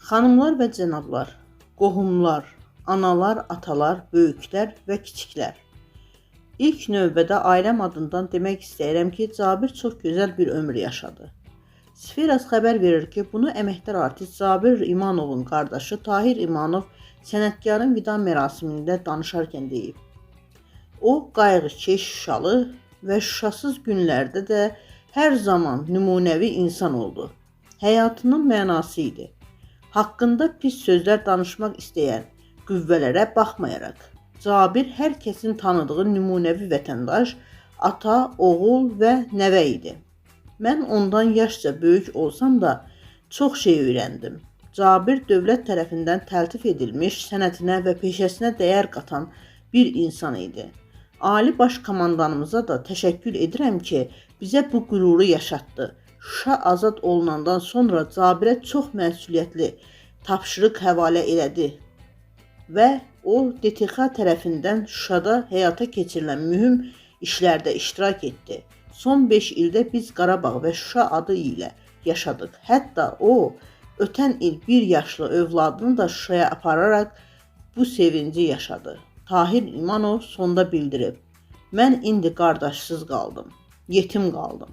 Xanımlar və cənablar, qohumlar, analar, atalar, böyüklər və kiçiklər. İlk növbədə ailəm adından demək istəyirəm ki, Cabir çox gözəl bir ömür yaşadı. Sferas xəbər verir ki, bunu əməkdar artist Cabir İmanovun qardaşı Tahir İmanov sənətkarın vida mərasimində danışarkən deyib. O, qayğıkeş Şuşalı və Şuşasız günlərdə də hər zaman nümunəvi insan oldu. Həyatının mənası idi. Haqqında pis sözlər danışmaq istəyən qüvvələrə baxmayaraq, Cabir hər kəsin tanıdığı nümunəvi vətəndaş, ata, oğul və nəvə idi. Mən ondan yaşca böyük olsam da çox şey öyrəndim. Cabir dövlət tərəfindən təltif edilmiş sənətinə və peşəsinə dəyər qatan bir insan idi. Ali baş komandanımıza da təşəkkür edirəm ki, bizə bu qüruru yaşatdı. Şuşa azad olunandan sonra Cabirə çox məsuliyyətli tapşırıq həvalə elədi və o DTX tərəfindən Şuşada həyata keçirilən mühüm işlərdə iştirak etdi. Son 5 ildə biz Qarabağ və Şuşa adı ilə yaşadıq. Hətta o, ötən il 1 yaşlı övladını da Şuşaya apararaq bu sevinci yaşadı. Tahir İmanov sonda bildirib. Mən indi qardaşsız qaldım, yetim qaldım.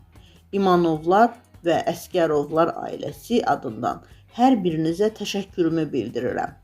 İmanovlar və Əsgərovlar ailəsi adından hər birinizə təşəkkürümü bildirirəm.